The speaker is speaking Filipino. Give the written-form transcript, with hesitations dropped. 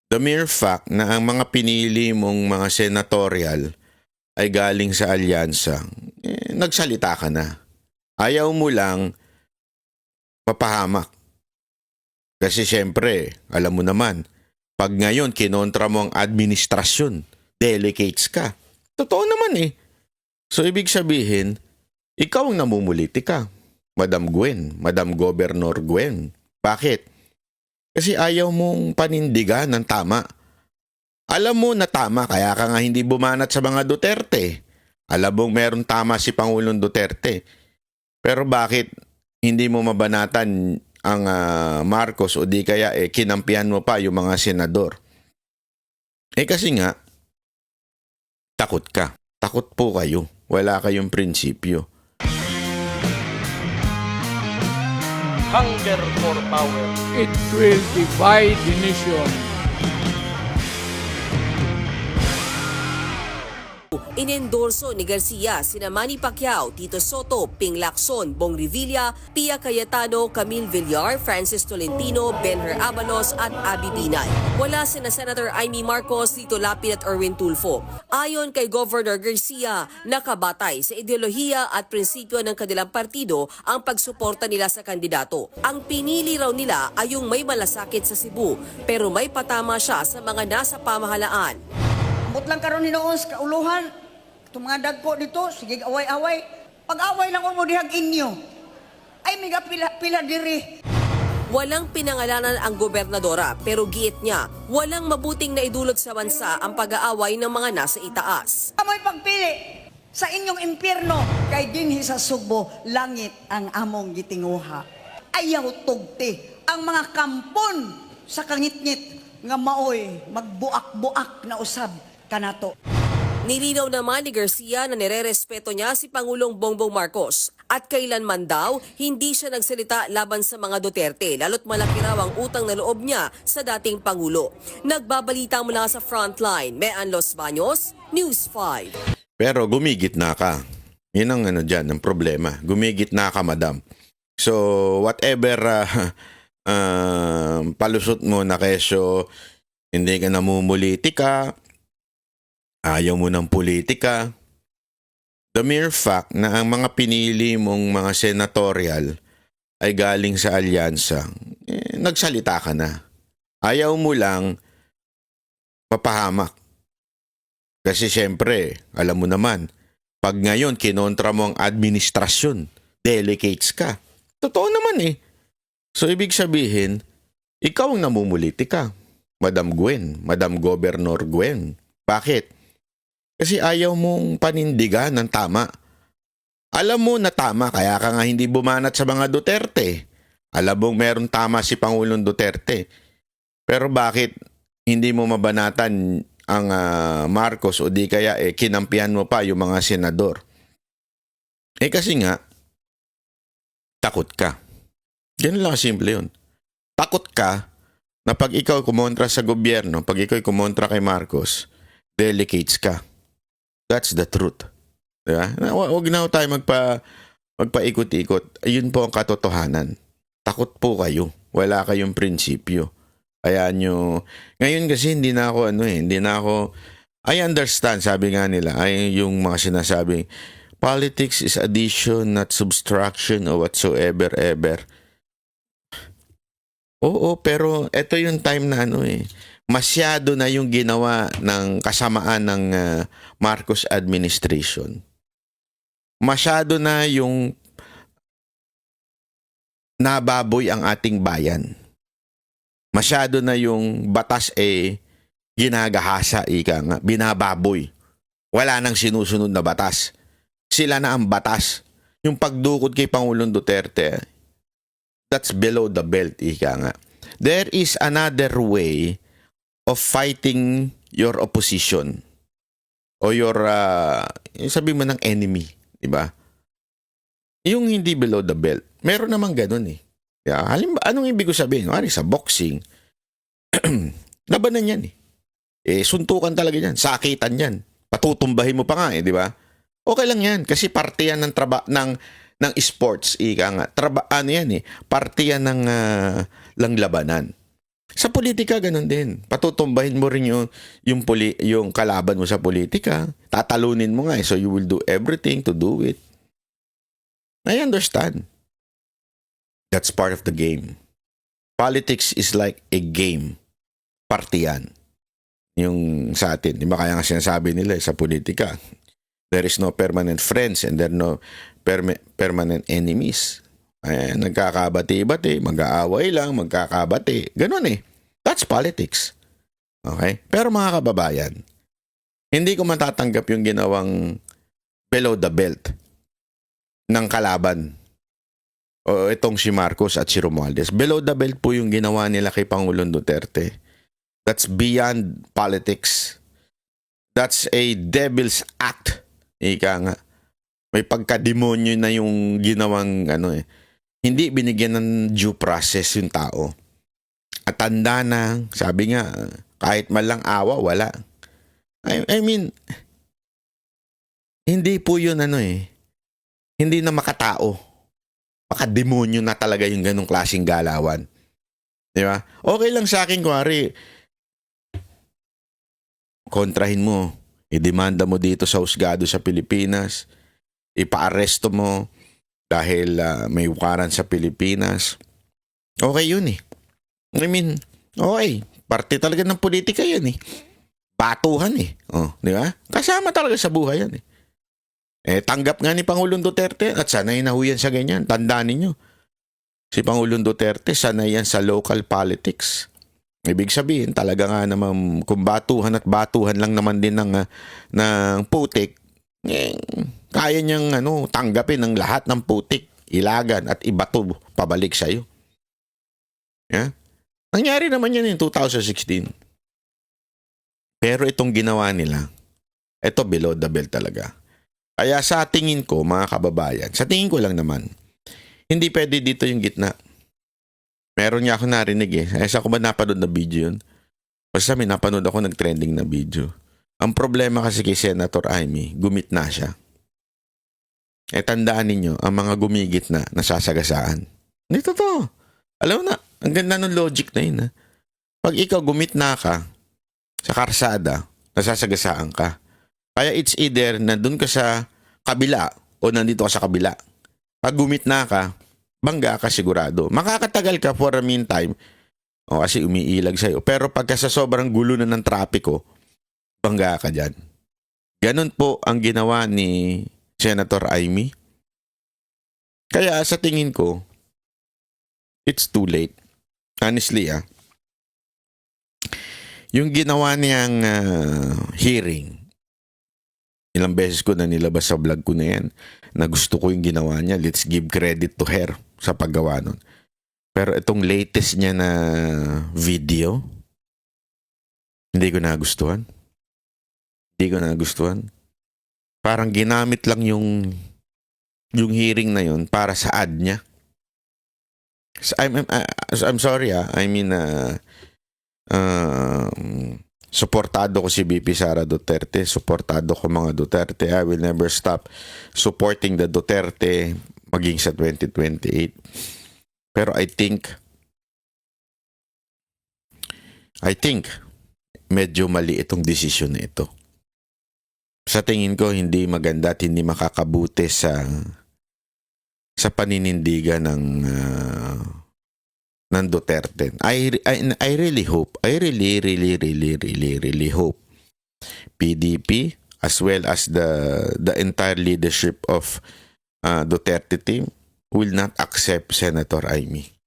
The mere fact na ang mga pinili mong mga senatorial ay galing sa alyansa, nagsalita ka na. Ayaw mo lang mapahamak. Kasi siyempre, alam mo naman, pag ngayon kinontra mo ang administrasyon, delegates ka. Totoo naman eh. So ibig sabihin, ikaw ang namumulitika, Madam Gwen, Madam Governor Gwen. Bakit? Kasi ayaw mong panindigan ng tama. Alam mo na tama, kaya ka nga hindi bumanat sa mga Duterte. Alam mong meron tama si Pangulong Duterte. Pero bakit hindi mo mabanatan ang Marcos o di kaya kinampihan mo pa yung mga senador? Kasi nga, takot ka. Takot po kayo. Wala kayong prinsipyo. Hunger for power. It will divide the nation. Inendorso ni Garcia sina Manny Pacquiao, Tito Soto, Ping Lacson, Bong Revilla, Pia Cayetano, Camille Villar, Francis Tolentino, Benher Abalos at Abby Binay. Wala sina Senator Amy Marcos, Tito Lapid at Erwin Tulfo. Ayon kay Governor Garcia, nakabatay sa ideolohiya at prinsipyo ng kanilang partido ang pagsuporta nila sa kandidato. Ang pinili raw nila ay yung may malasakit sa Cebu, pero may patama siya sa mga nasa pamahalaan. Ambot lang karon hinoon sa kauluhan. Itong mga dagko dito, sige away-away. Pag-away lang mo dihag inyo. Ay, miga pila diri. Walang pinangalanan ang gobernadora pero giit niya, walang mabuting naidulot sa bansa ang pag-aaway ng mga nasa itaas. Amoy pagpili sa inyong impyerno. Kay dinhi sa Subo, langit ang among gitinguha. Ayaw tugti ang mga kampon sa kangit-ngit nga maoy magbuak-buak na usab kanato. Nilinaw naman ni Garcia na nirerespeto niya si Pangulong Bongbong Marcos at kailanman daw hindi siya nagsalita laban sa mga Duterte lalo't malaki raw ang utang na loob niya sa dating Pangulo. Nagbabalita mula sa Frontline, Mean Los Baños, News 5. Pero gumigit na ka. Yun ang dyan, ang problema. Gumigit na ka, madam. So, whatever palusot mo na kesyo, hindi ka namumulitika, ayaw mo ng politika. The mere fact na ang mga pinili mong mga senatorial ay galing sa alyansa, nagsalita ka na. Ayaw mo lang mapahamak. Kasi siyempre, alam mo naman, pag ngayon kinontra mo ang administrasyon, delegates ka. Totoo naman eh. So ibig sabihin, ikaw ang namumulitika, Madam Gwen, Madam Governor Gwen. Bakit? Kasi ayaw mong panindigan ng tama. Alam mo na tama, kaya ka nga hindi bumanat sa mga Duterte. Alam mong meron tama si Pangulong Duterte. Pero bakit hindi mo mabanatan ang Marcos o di kaya kinampihan mo pa yung mga senador? Kasi nga, takot ka. Ganun lang simple yun. Takot ka na pag ikaw kumontra sa gobyerno, pag ikaw kumontra kay Marcos, delegates ka. That's the truth. Diba? Huwag na tayo magpaikot-ikot. Ayun po ang katotohanan. Takot po kayo. Wala kayong prinsipyo. Kaya nyo, ngayon kasi hindi na ako, I understand, sabi nga nila, ay yung mga sinasabing, politics is addition, not subtraction or whatsoever, ever. Oo, pero ito yung time na masyado na yung ginawa ng kasamaan ng Marcos administration. Masyado na yung nababoy ang ating bayan. Masyado na yung batas ginagahasa, binababoy. Wala nang sinusunod na batas. Sila na ang batas. Yung pagdukot kay Pangulong Duterte, that's below the belt, There is another way of fighting your opposition o your sabi mo ng enemy, di ba? Yung hindi below the belt. Meron namang ganun eh. Halimbawa, anong ibig ko sabihin? Sa boxing, labanan yan suntukan talaga yan, sakitan yan. Patutumbahin mo pa nga di ba? Okay lang yan kasi parte yan ng sports, Parte yan ng labanan. Sa politika, ganun din. Patutumbahin mo rin yung kalaban mo sa politika. Tatalunin mo nga so you will do everything to do it. I understand. That's part of the game. Politics is like a game. Party yan. Yung sa atin. Di ba kaya nga sinasabi nila sa politika, there is no permanent friends and there are no permanent enemies. Ay, nagkakabati-bati, mag-aaway lang, magkakabati. Ganun eh. That's politics. Okay? Pero mga kababayan, hindi ko matatanggap yung ginawang below the belt ng kalaban o itong si Marcos at si Romualdez. Below the belt po yung ginawa nila kay Pangulong Duterte. That's beyond politics. That's a devil's act. Ika nga. May pagkademonyo na yung ginawang hindi binigyan ng due process yung tao. At tanda na, sabi nga, kahit man lang awa, wala. I mean, hindi po yun hindi na makatao. Makademonyo na talaga yung ganong klaseng galawan. Di ba? Okay lang sa akin, kuwari, kontrahin mo, idemanda mo dito sa husgado sa Pilipinas, ipaaresto mo, dahil may ukaran sa Pilipinas. Okay yun eh. I mean, okay. Parte talaga ng politika yan eh. Batuhan eh. Oh, di ba? Kasama talaga sa buhay yan eh. Tanggap nga ni Pangulong Duterte at sanay na ho yan sa ganyan. Tandaan ninyo. Si Pangulong Duterte sanay yan sa local politics. Ibig sabihin, talaga nga naman kung batuhan at batuhan lang naman din ng putik, kaya niyang tanggapin ang lahat ng putik, ilagan at ibato pabalik sa iyo. Yeah? Nangyari naman yan in 2016. Pero itong ginawa nila, ito below the belt talaga. Kaya sa tingin ko, mga kababayan, sa tingin ko lang naman, hindi pwede dito yung gitna. Meron niya ako narinig Saan ko ba napanood na video yun? Basta may napanood ako nag-trending na video. Ang problema kasi kay Senator Amy, gumit na siya. Tandaan ninyo, ang mga gumigit na nasasagasaan. Hindi totoo. Alam mo na, ang ganda ng logic na yun. Pag ikaw gumit na ka sa karsada, nasasagasaan ka. Kaya it's either nandun ka sa kabila o nandito ka sa kabila. Pag gumit na ka, bangga ka sigurado. Makakatagal ka for a meantime kasi umiilag sa'yo. Pero pagka sa sobrang gulo na ng trapiko, bangga ka dyan. Ganon po ang ginawa ni Senator Amy. Kaya sa tingin ko, it's too late. Honestly, yung ginawa niyang hearing, ilang beses ko na nilabas sa vlog ko na yan, na gusto ko yung ginawa niya. Let's give credit to her sa paggawa nun. Pero itong latest niya na video, hindi ko nagustuhan. Parang ginamit lang yung hearing na yun para sa ad niya. I'm sorry I mean suportado ko si BP Sara Duterte, suportado ko mga Duterte. I will never stop supporting the Duterte maging sa 2028. Pero I think medyo mali itong desisyon na ito. Sa tingin ko, hindi maganda at hindi makakabuti sa paninindigan ng Duterte. I really hope, I really hope PDP as well as the entire leadership of Duterte team will not accept Senator Amy.